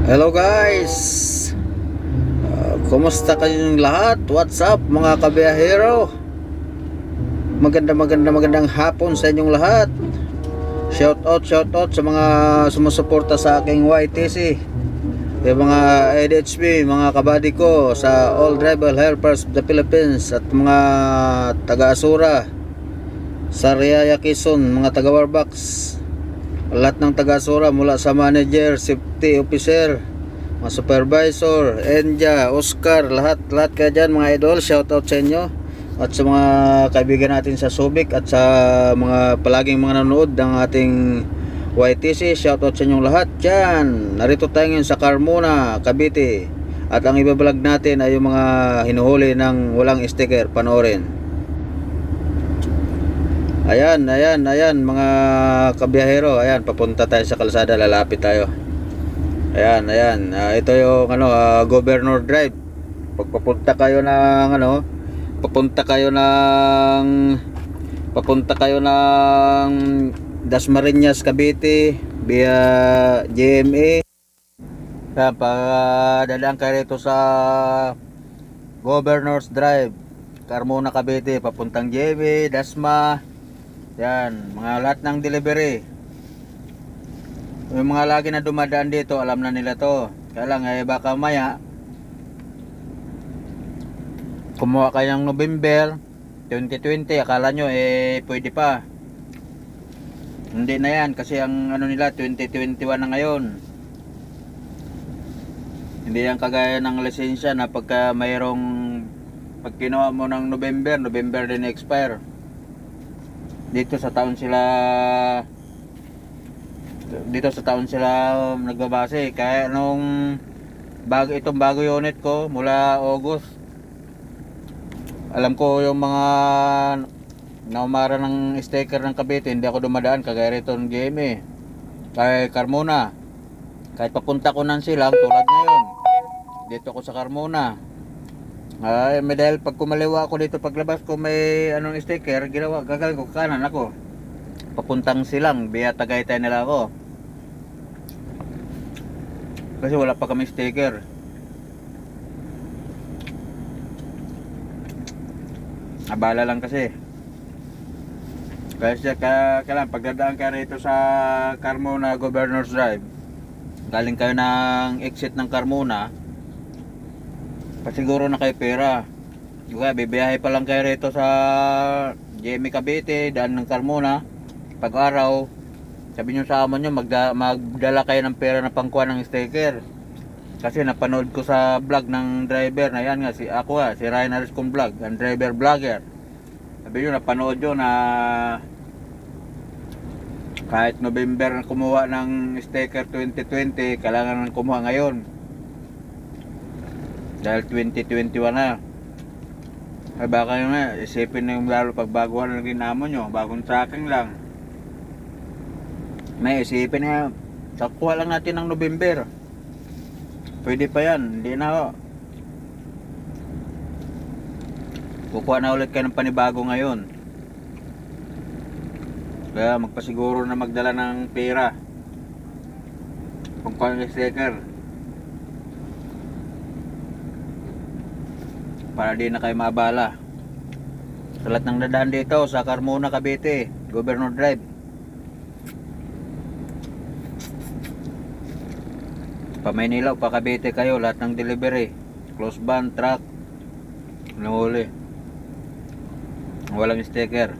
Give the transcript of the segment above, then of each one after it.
Hello guys, kumusta kayong lahat? What's up mga kabiyahero? Magandang hapon sa inyong lahat. Shout out sa mga sumusuporta sa aking YTC, yung mga EDHB, mga kabady ko sa All Tribal Helpers of the Philippines, at mga taga-Asura, Sariaya, Quezon, mga taga-Warbox, lahat ng taga-Asura, mula sa manager, safety officer, mga supervisor, Enja, Oscar, lahat kayo dyan mga idol, shoutout sa inyo. At sa mga kaibigan natin sa Subic at sa mga palaging mga nanonood ng ating YTC, shoutout sa inyong lahat dyan. Narito tayo ngayon sa Carmona, Cavite, at ang ibablog natin ay yung mga hinuhuli ng walang sticker. Panoorin. Ayan mga kabiyahero, ayan, papunta tayo sa kalsada, lalapit tayo. Ayan, ito yung Governor Drive. Pag papunta kayo ng Dasmariñas, Cavite via GMA. Ayan, dadaan kayo rito sa Governor's Drive, Carmona, Cavite, papuntang GMA, Dasma. Yan, mga lahat ng delivery. Yung mga lagi na dumadaan dito, alam na nila to. Kaya lang, baka maya kumuha kayo ng November 2020, akala nyo pwede pa. Hindi na yan, kasi ang nila 2021 na ngayon. Hindi yan kagaya ng lisensya na pagka mayroong, pag kinuha mo ng November din expire. Dito sa taon sila nagbabase. Kaya itong bago unit ko mula August, alam ko yung mga naumara ng sticker ng Cavite, hindi ako dumadaan kagaya rito ng GMA, kay Carmona. Kahit papunta ko ng Silang tulad ngayon, dito ako sa Carmona. May dahil pag kumaliwa ako dito, paglabas ko may sticker, gagaling ko kanan ako, papuntang Silang via Tagaytay nila ako, kasi wala pa kami sticker. Abala lang kasi. Kaya kailan pagdadaan ka rito sa Carmona Governor's Drive, galing kayo ng exit ng Carmona, pasiguro na kayo pera. Kaya bibiyahe pa lang kayo rito sa GMA Cavite, daan ng Carmona. Pag-araw, sabi nyo sa amo nyo, magdala kayo ng pera na pangkuha ng sticker. Kasi napanood ko sa vlog ng driver na yan nga, si Ryan Ariscon Vlog, ang driver vlogger. Sabi nyo, napanood nyo na kahit November na kumuha ng sticker 2020, kailangan kumuha ngayon dahil 2021 na. Ay baka yun nga, isipin na yung lalo pagbaguhan ng ginamo nyo, bagong tracking lang. May isipin na, sakuha lang natin ng November, pwede pa yan, hindi na ho. Kukuha na ulit kayo ng panibago ngayon. Kaya magpasiguro na magdala ng pera kung kuha ng sticker, para di na kayo maabala. Sa lahat ng dadaan dito sa Carmona, Cavite, Governor Drive, pa Maynila o pa Cavite kayo, lahat ng delivery, close van, truck, nahuli, walang sticker.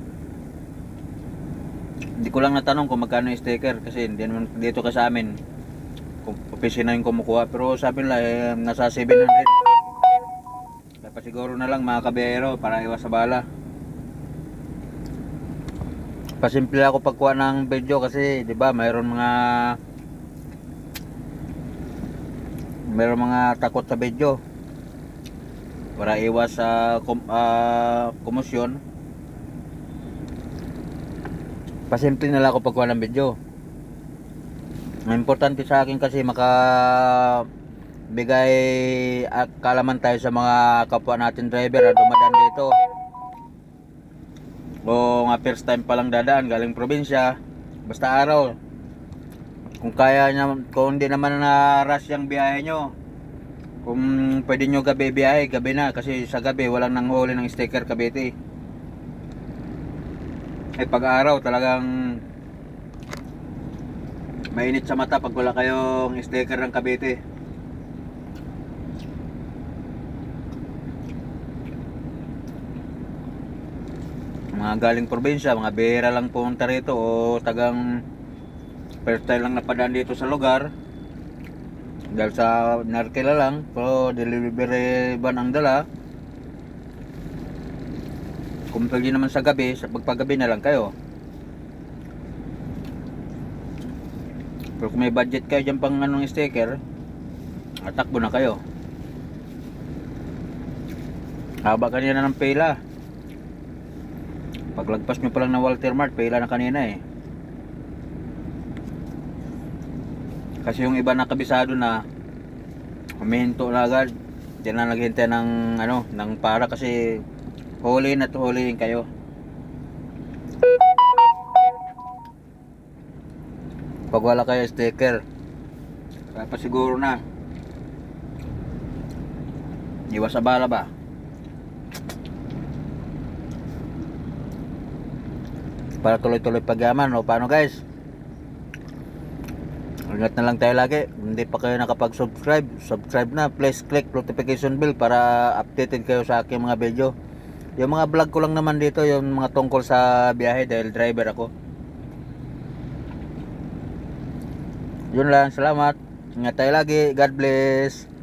Hindi ko lang natanong kung magkano yung sticker, kasi hindi naman dito ka sa amin kung opisina yung kumukuha, pero sabi nila nasa 700. Pasiguro na lang mga kabiyero para iwas sa bala. Pasimple ako pagkuha ng video kasi 'di ba mayroon mga takot sa video, para iwas sa komosyon. Pasimple na lang ako pagkuha ng video. Ang importante sa akin kasi bigay kalaman tayo sa mga kapwa natin driver na dumadaan dito, o nga first time pa lang dadaan galing probinsya, basta araw. Kung kaya nyo, kung hindi naman na rush yung biyahe nyo, kung pwede nyo gabi biyahe, gabi na. Kasi sa gabi walang nanghuli ng sticker Cavite. Ay pag araw talagang mainit sa mata pag wala kayong sticker ng Cavite. Mga galing probinsya, mga bihira lang pumunta rito o tagang first time lang napadaan dito sa lugar dahil sa narkila lang, pero delivery van ang dala. Kung pwede naman sa gabi, sa pagpagabi na lang kayo. Pero kung may budget kayo dyan pang anong sticker, atakbo na kayo. Haba kanina ng pila. Paglagpas nyo pa lang ng Walter Mart, pila na kanina eh. Kasi yung iba na kabisado na huminto na agad. Diyan na naghintay ng ng para kasi huliin at huliin kayo. Pag wala kayo sticker, kaya pa siguro na. Iwas sa bala ba? Para tuloy-tuloy pagyaman o paano guys? Ingat na lang tayo lagi. Hindi pa kayo nakapag-subscribe, subscribe na. Please click notification bell para updated kayo sa aking mga video. Yung mga vlog ko lang naman dito, yung mga tungkol sa biyahe dahil driver ako. Yun lang, salamat. Ingat tayo lagi. God bless.